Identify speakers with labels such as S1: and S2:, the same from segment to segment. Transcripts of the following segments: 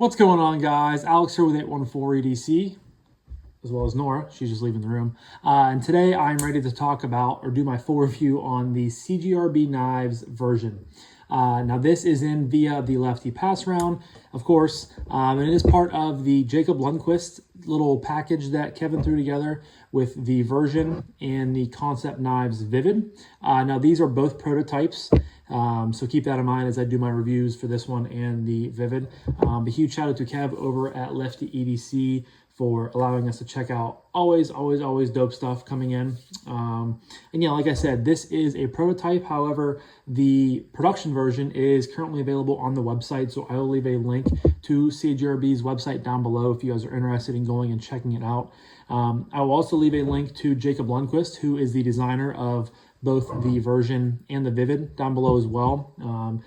S1: What's going on, guys? Alex here with 814 EDC, as well as Nora. She's just leaving the room. And today I'm ready to talk about or do my full review on the CJRB knives version. Now this is in via the Lefty passaround, of course, and it is part of the Jacob Lundquist little package that Kevin threw together with the version and the concept knives Vivid. Now these are both prototypes. So keep that in mind as I do my reviews for this one and the Vivid. A huge shout out to Kev over at Lefty EDC for allowing us to check out always dope stuff coming in. And yeah, like I said, this is a prototype. However, the production version is currently available on the website. So I will leave a link to CJRB's website down below if you guys are interested in going and checking it out. I will also leave a link to Jacob Lundquist, who is the designer of both the version and the Vivid down below as well.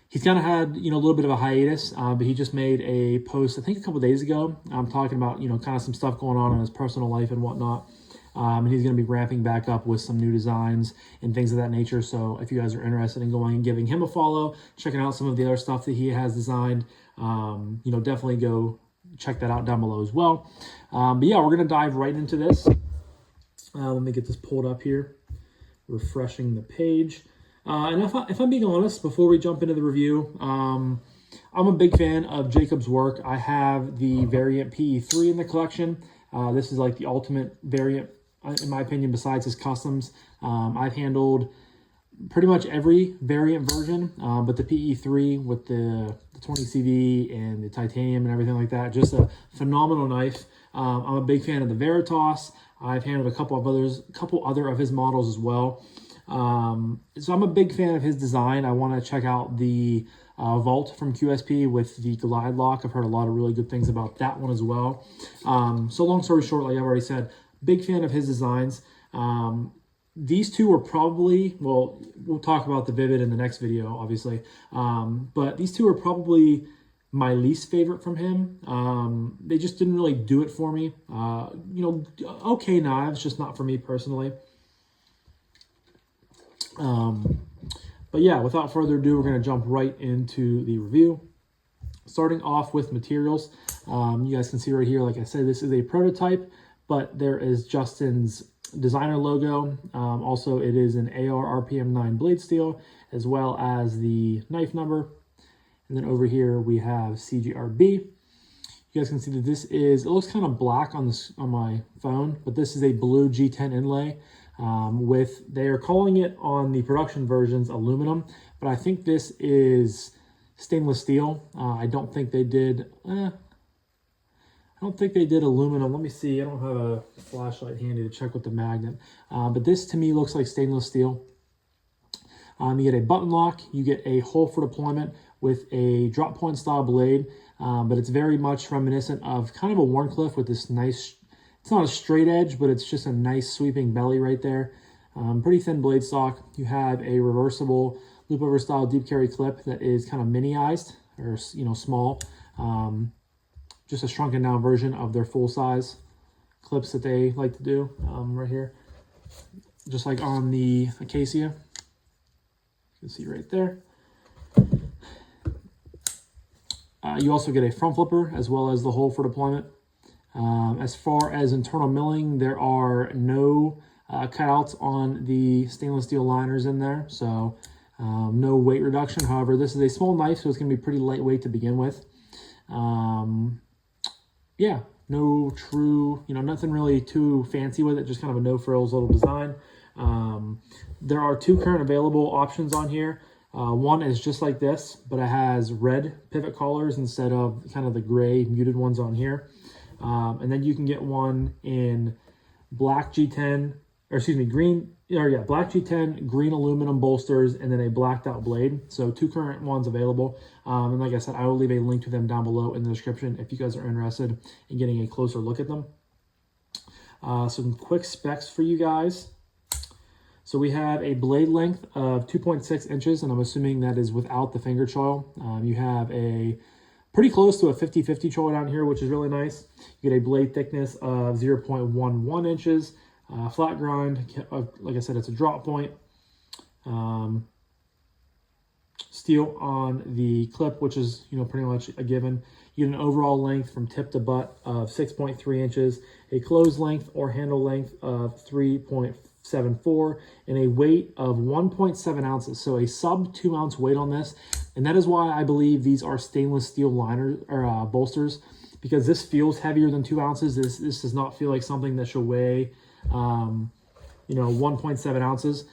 S1: He's kind of had, a little bit of a hiatus, but he just made a post, I think a couple days ago, talking about, kind of some stuff going on in his personal life and whatnot. And he's going to be ramping back up with some new designs and things of that nature. So if you guys are interested in going and giving him a follow, checking out some of the other stuff that he has designed, definitely go check that out down below as well. But yeah, we're going to dive right into this. Let me get this pulled up here. Refreshing the page. And if I'm being honest, before we jump into the review, I'm a big fan of Jacob's work. I have the variant PE3 in the collection. This is like the ultimate variant, in my opinion, besides his customs. I've handled pretty much every variant version, but the PE3 with the 20 CV and the titanium and everything like that, just a phenomenal knife. I'm a big fan of the Veritas. I've handled a couple other of his models as well. So I'm a big fan of his design. I want to check out the Vault from QSP with the Glide Lock. I've heard a lot of really good things about that one as well. So long story short, like I've already said, big fan of his designs. These two are probably, well, we'll talk about the Vivid in the next video, obviously. But these two are probably my least favorite from him. They just didn't really do it for me. Okay knives, just not for me personally. But yeah, without further ado, we're going to jump right into the review. Starting off with materials. You guys can see right here, like I said, this is a prototype, but there is Justin's designer logo. Also, it is an AR RPM 9 blade steel, as well as the knife number. And then over here we have CJRB. You guys can see that this is, it looks kind of black on my phone, but this is a blue G10 inlay they are calling it on the production versions aluminum, but I think this is stainless steel. I don't think they did aluminum. Let me see. I don't have a flashlight handy to check with the magnet, but this to me looks like stainless steel. You get a button lock, you get a hole for deployment with a drop point style blade, but it's very much reminiscent of kind of a Warncliffe with this nice, it's not a straight edge, but it's just a nice sweeping belly right there. Pretty thin blade stock. You have a reversible loop over style deep carry clip that is kind of miniized or, small. Just a shrunken down version of their full size clips that they like to do right here. Just like on the Acacia. You can see right there. You also get a front flipper as well as the hole for deployment. As far as internal milling, there are no cutouts on the stainless steel liners in there, so no weight reduction. However, this is a small knife, so it's going to be pretty lightweight to begin with. Yeah, no true, nothing really too fancy with it, just kind of a no-frills little design. There are two current available options on here. One is just like this, but it has red pivot collars instead of kind of the gray muted ones on here. And then you can get one in black G10, or excuse me, black G10, green aluminum bolsters, and then a blacked out blade. So two current ones available. And like I said, I will leave a link to them down below in the description if you guys are interested in getting a closer look at them. Some quick specs for you guys. So we have a blade length of 2.6 inches, and I'm assuming that is without the finger choil. You have a pretty close to a 50-50 choil down here, which is really nice. You get a blade thickness of 0.11 inches, flat grind. Like I said, it's a drop point. steel on the clip, which is, pretty much a given. You get an overall length from tip to butt of 6.3 inches, a closed length or handle length of 3.74, and a weight of 1.7 ounces. So a sub 2 ounce weight on this. And that is why I believe these are stainless steel liners or bolsters, because this feels heavier than 2 ounces. This does not feel like something that should weigh, 1.7 ounces.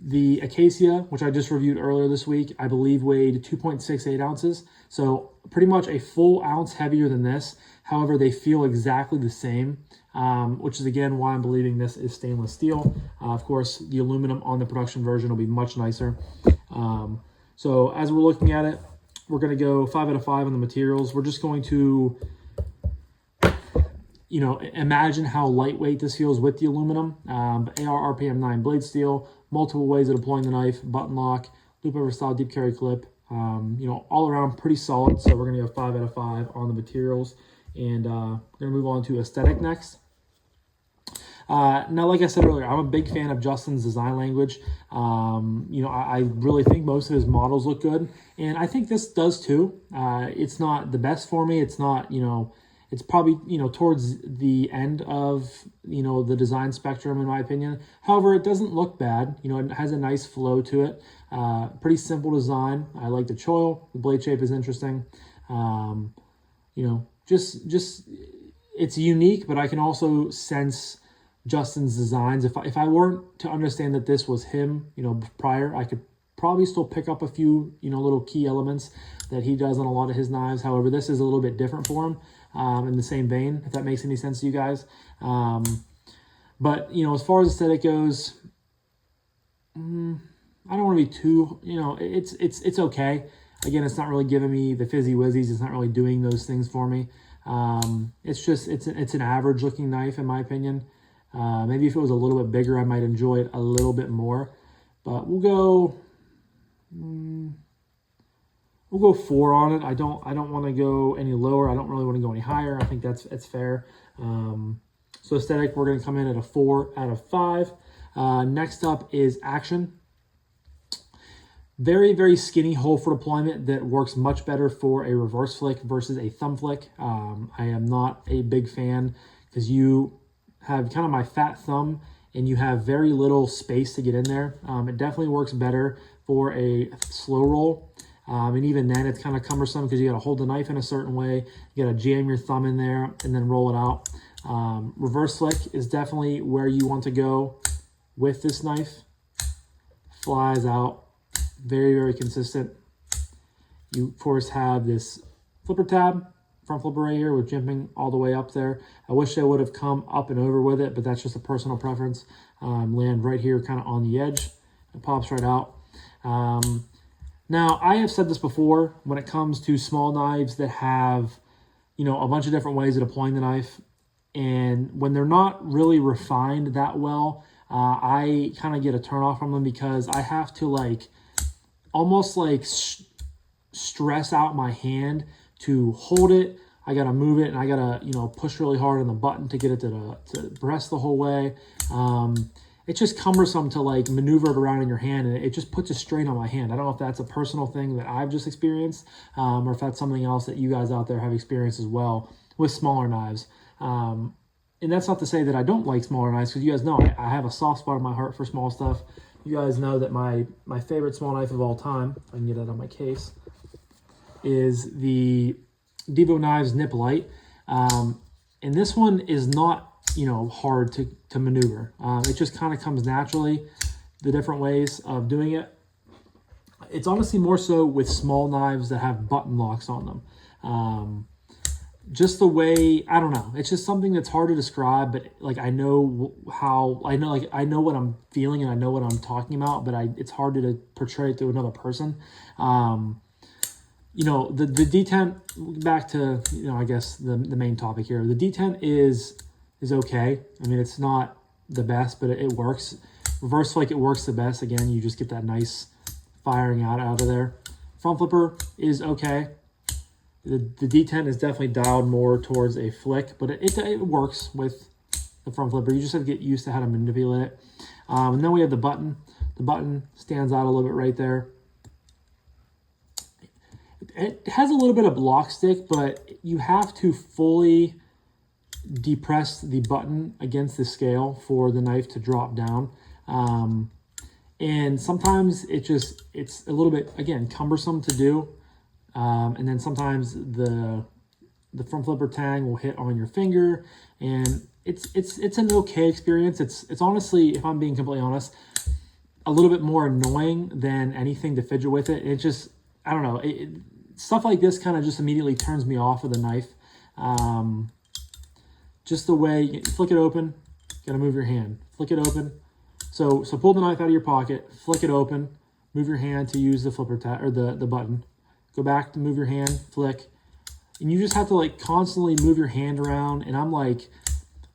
S1: The Acacia, which I just reviewed earlier this week, I believe weighed 2.68 ounces. So pretty much a full ounce heavier than this. However, they feel exactly the same, which is again why I'm believing this is stainless steel. Of course, the aluminum on the production version will be much nicer. So as we're looking at it, we're going to go 5 out of 5 on the materials. We're just going to, imagine how lightweight this feels with the aluminum. AR RPM 9 blade steel, multiple ways of deploying the knife, button lock, loop over style, deep carry clip. All around pretty solid. So we're going to go 5 out of 5 on the materials. And we're going to move on to aesthetic next. Now, like I said earlier, I'm a big fan of Justin's design language. I really think most of his models look good. And I think this does too. It's not the best for me. It's not, it's probably, towards the end of, the design spectrum, in my opinion. However, it doesn't look bad. It has a nice flow to it. Pretty simple design. I like the choil. The blade shape is interesting. Just it's unique, but I can also sense Justin's designs. If I weren't to understand that this was him, prior, I could probably still pick up a few, little key elements that he does on a lot of his knives. However, this is a little bit different for him. In the same vein, if that makes any sense to you guys. But, as far as aesthetic goes, I don't want to be too, it's okay. Again, it's not really giving me the fizzy wizzies. It's not really doing those things for me. It's an average looking knife, in my opinion. Maybe if it was a little bit bigger, I might enjoy it a little bit more. But we'll go 4 on it. I don't want to go any lower. I don't really want to go any higher. I think that's fair. So aesthetic, we're going to come in at a 4 out of 5. Next up is action. Very, very skinny hole for deployment that works much better for a reverse flick versus a thumb flick. I am not a big fan because you have kind of my fat thumb and you have very little space to get in there. It definitely works better for a slow roll. And even then it's kind of cumbersome because you got to hold the knife in a certain way. You got to jam your thumb in there and then roll it out. Reverse flick is definitely where you want to go with this knife. Flies out. Very, very consistent. You, of course, have this flipper tab, front flipper right here with jimping all the way up there. I wish I would have come up and over with it, but that's just a personal preference. Land right here kind of on the edge. It pops right out. Now, I have said this before, when it comes to small knives that have, a bunch of different ways of deploying the knife, and when they're not really refined that well, I kind of get a turn off from them because I have to almost stress out my hand to hold it. I got to move it and I got to, push really hard on the button to get it to press the whole way. It's just cumbersome to maneuver it around in your hand, and it just puts a strain on my hand. I don't know if that's a personal thing that I've just experienced, or if that's something else that you guys out there have experienced as well with smaller knives. And that's not to say that I don't like smaller knives, because you guys know I have a soft spot in my heart for small stuff. You guys know that my favorite small knife of all time, if I can get that on my case, is the Devo Knives Nip Light. And this one is not, hard to maneuver. It just kind of comes naturally, the different ways of doing it. It's honestly more so with small knives that have button locks on them. Just the way, I don't know, it's just something that's hard to describe, but I know I know what I'm feeling and I know what I'm talking about, but it's hard to portray it to another person. The D10, back to, I guess the main topic here. The D10 is okay. I mean, it's not the best, but it works. Reverse flick, it works the best. Again, you just get that nice firing out of there. Front flipper is okay. The D10 is definitely dialed more towards a flick, but it works with the front flipper. You just have to get used to how to manipulate it. And then we have the button. The button stands out a little bit right there. it has a little bit of block stick, but you have to fully depress the button against the scale for the knife to drop down. And sometimes it's a little bit, again, cumbersome to do. And then sometimes the front flipper tang will hit on your finger, and it's an okay experience. It's honestly, if I'm being completely honest, a little bit more annoying than anything to fidget with it. It just, I don't know, stuff like this kind of just immediately turns me off of the knife. Just the way you flick it open, gotta move your hand, flick it open. So pull the knife out of your pocket, flick it open, move your hand to use the flipper or the button. Go back to move your hand, flick. And you just have to like constantly move your hand around, and I'm like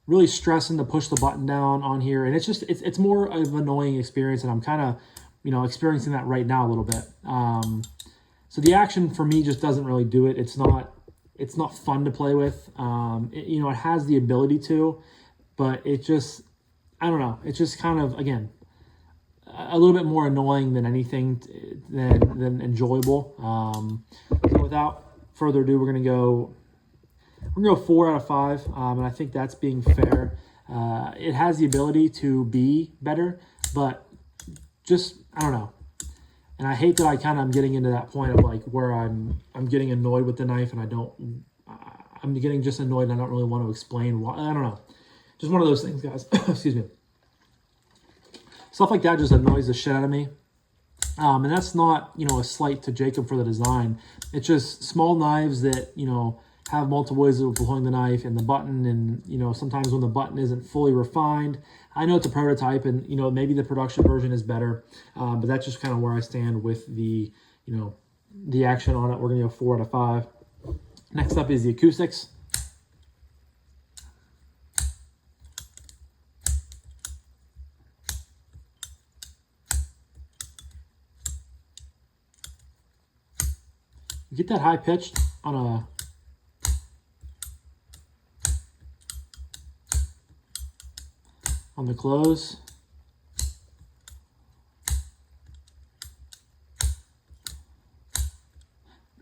S1: really stressing to push the button down on here, and it's more of an annoying experience, and I'm kind of, you know, experiencing that right now a little bit. So the action for me just doesn't really do it. It's not fun to play with. You know, it has the ability to, but it just, I don't know. It's just kind of, again, a little bit more annoying than anything, than enjoyable. So without further ado, we're gonna go 4 out of 5, and I think that's being fair. It has the ability to be better, but just, I don't know. And I hate that I'm getting into that point of like where I'm getting annoyed with the knife, and I'm getting just annoyed, and I don't really want to explain why. I don't know. Just one of those things, guys. Excuse me. Stuff like that just annoys the shit out of me. And that's not, you know, a slight to Jacob for the design. It's just small knives that, you know, have multiple ways of pulling the knife and the button, and, you know, sometimes when the button isn't fully refined. I know it's a prototype, and, you know, maybe the production version is better, but that's just kind of where I stand with the, you know, the action on it. We're going to go 4 out of 5. Next up is the acoustics. You get that high pitched on the close.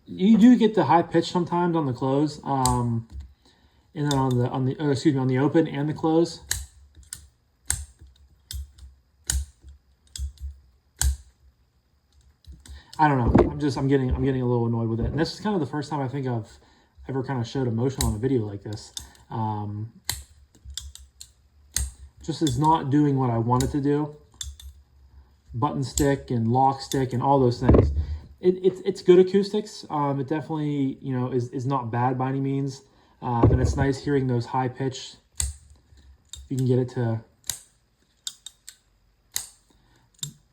S1: You do get the high pitch sometimes on the close, and then on the open and the close. I don't know. I'm getting a little annoyed with it, and this is kind of the first time I think I've ever kind of showed emotion on a video like this. Just is not doing what I want it to do. Button stick and lock stick and all those things. It's good acoustics. It definitely, you know, is not bad by any means. And it's nice hearing those high pitch. You can get it to.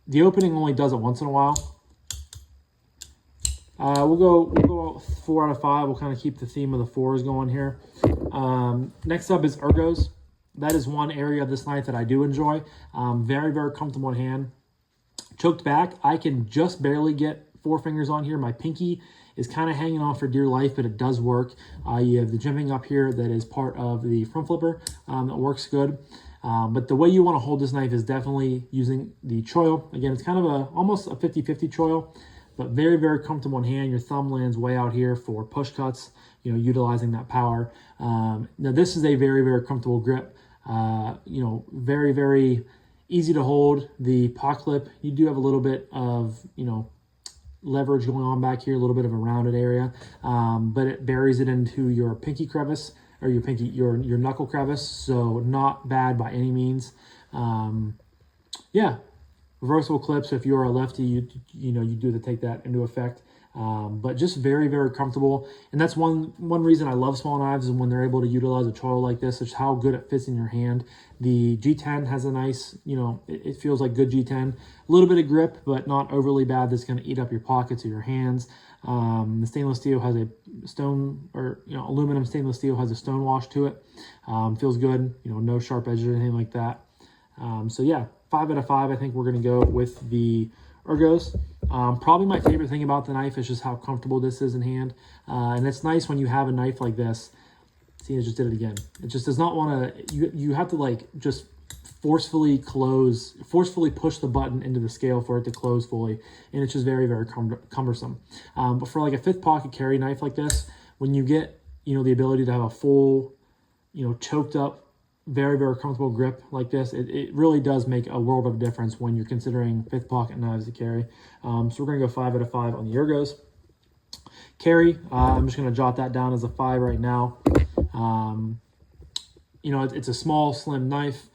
S1: The opening only does it once in a while. We'll go 4 out of 5. We'll kind of keep the theme of the 4s going here. Next up is ergos. That is one area of this knife that I do enjoy. Very, very comfortable in hand. Choked back, I can just barely get 4 fingers on here. My pinky is kind of hanging on for dear life, but it does work. You have the jimping up here that is part of the front flipper that works good. But the way you want to hold this knife is definitely using the choil. Again, it's kind of almost a 50-50 choil, but very, very comfortable in hand. Your thumb lands way out here for push cuts, you know, utilizing that power. Now, this is a very, very comfortable grip. You know, very, very easy to hold. The pot clip, you do have a little bit of, you know, leverage going on back here, a little bit of a rounded area, but it buries it into your pinky crevice, or your knuckle crevice, so not bad by any means. Yeah, reversible clips. If you're a lefty, you know you do take that into effect. But just very, very comfortable. And that's one reason I love small knives, is when they're able to utilize a choil like this, is how good it fits in your hand. The G10 has a nice, you know, it feels like good G10. A little bit of grip, but not overly bad that's going to eat up your pockets or your hands. The stainless steel has a stone, or, you know, aluminum stainless steel has a stone wash to it. Feels good, you know, no sharp edges or anything like that. So yeah, 5 out of 5, I think we're going to go with the ergos. Probably my favorite thing about the knife is just how comfortable this is in hand. And it's nice when you have a knife like this. See, I just did it again. It just does not want to, you have to like just forcefully push the button into the scale for it to close fully, and it's just very, very cumbersome. But for like a 5th pocket carry knife like this, when you get, you know, the ability to have a full, you know, choked up, very, very comfortable grip like this, it really does make a world of difference when you're considering 5th pocket knives to carry. So we're going to go 5 out of 5 on the ergos. Carry, I'm just going to jot that down as a 5 right now. You know, it's a small, slim knife.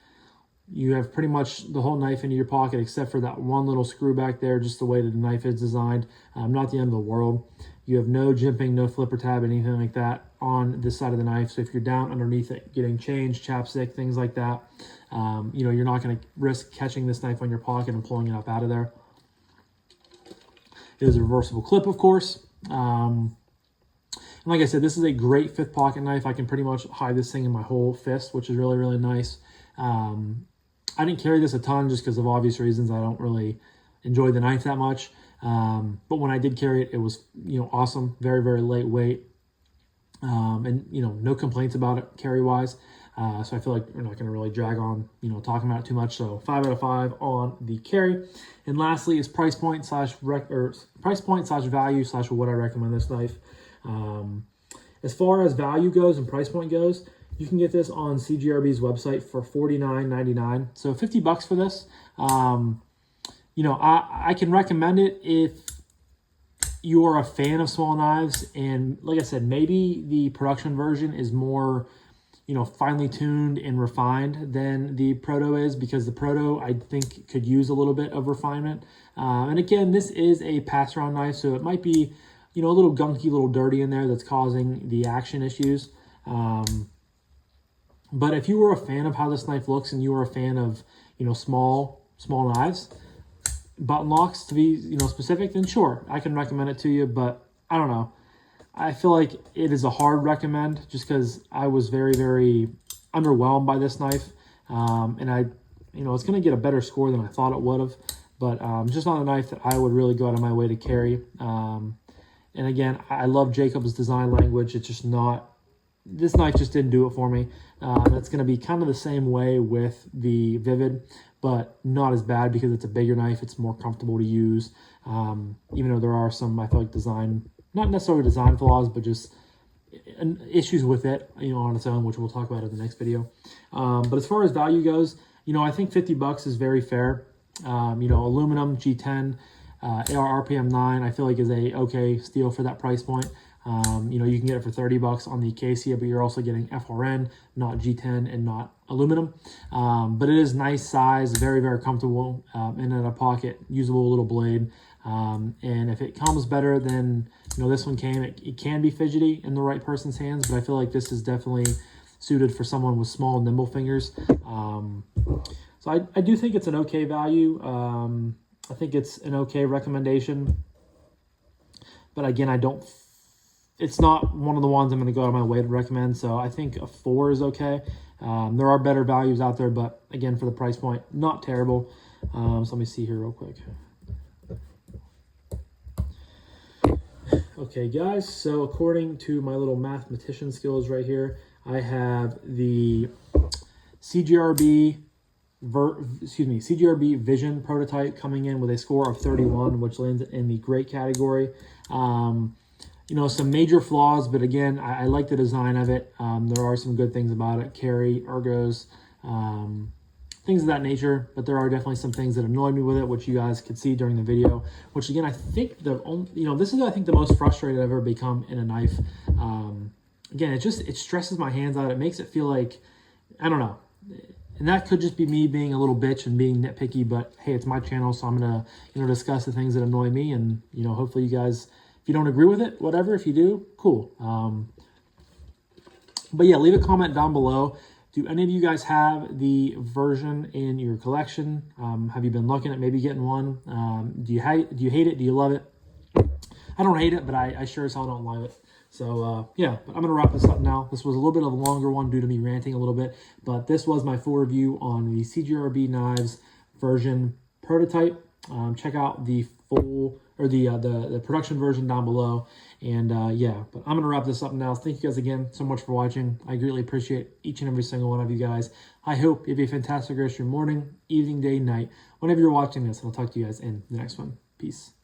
S1: You have pretty much the whole knife into your pocket except for that one little screw back there, just the way that the knife is designed. Not the end of the world. You have no jimping, no flipper tab, anything like that on this side of the knife. So if you're down underneath it, getting change, chapstick, things like that, you know, you're not going to risk catching this knife on your pocket and pulling it up out of there. It is a reversible clip, of course. And like I said, this is a great 5th pocket knife. I can pretty much hide this thing in my whole fist, which is really, really nice. I didn't carry this a ton just because of obvious reasons. I don't really enjoy the knife that much. But when I did carry it, it was, you know, awesome. Very, very lightweight. And, you know, no complaints about it carry-wise. So I feel like we're not going to really drag on, you know, talking about it too much. So 5 out of 5 on the carry. And lastly is price point slash value slash would I recommend this knife. As far as value goes and price point goes, you can get this on CJRB's website for $49.99. So $50 for this. You know, I can recommend it if you are a fan of small knives. And like I said, maybe the production version is more, you know, finely tuned and refined than the Proto is, because the Proto, I think, could use a little bit of refinement. And again, this is a pass-around knife, so it might be, you know, a little gunky, a little dirty in there that's causing the action issues. But if you were a fan of how this knife looks and you were a fan of, you know, small knives, button locks to be, you know, specific, then sure, I can recommend it to you. But I don't know. I feel like it is a hard recommend just because I was very, very underwhelmed by this knife. And you know, it's going to get a better score than I thought it would have. But just not a knife that I would really go out of my way to carry. And again, I love Jacob's design language. It's just not, this knife just didn't do it for me. That's going to be kind of the same way with the Vivid, but not as bad because it's a bigger knife. It's more comfortable to use. Even though there are some, I feel like, design, not necessarily design flaws, but just issues with it, you know, on its own, which we'll talk about in the next video. But as far as value goes, you know, I think $50 is very fair. You know, aluminum G10, AR RPM 9, I feel like is a okay steal for that price point. You know, you can get it for $30 on the Acacia, but you're also getting FRN, not G10 and not aluminum. But it is nice size, very, very comfortable, and in a pocket, usable little blade. And if it comes better than, you know, this one came, it can be fidgety in the right person's hands, but I feel like this is definitely suited for someone with small, nimble fingers. So I do think it's an okay value. I think it's an okay recommendation. But again, it's not one of the ones I'm going to go out of my way to recommend. So I think a 4 is okay. There are better values out there, but again, for the price point, not terrible. So let me see here real quick. Okay, guys, so according to my little mathematician skills right here, I have the CJRB Vision prototype coming in with a score of 31, which lands in the great category. You know, some major flaws, but again, I like the design of it. There are some good things about it, carry, ergos, things of that nature, but there are definitely some things that annoyed me with it, which you guys could see during the video, which again, I think this is, I think, the most frustrated I've ever become in a knife. Again, it stresses my hands out. It makes it feel like, I don't know. And that could just be me being a little bitch and being nitpicky, but hey, it's my channel, so I'm going to, you know, discuss the things that annoy me, and, you know, hopefully you guys, if you don't agree with it, whatever, if you do, cool. But yeah, leave a comment down below. Do any of you guys have the version in your collection? Have you been looking at maybe getting one? Do you hate it? Do you love it? I don't hate it, but I sure as hell don't love it. So yeah, but I'm going to wrap this up now. This was a little bit of a longer one due to me ranting a little bit, but this was my full review on the CJRB Knives version prototype. Check out the full, or the production version down below. And yeah, but I'm going to wrap this up now. Thank you guys again so much for watching. I greatly appreciate each and every single one of you guys. I hope you have a fantastic rest of your morning, evening, day, night, whenever you're watching this. And I'll talk to you guys in the next one. Peace.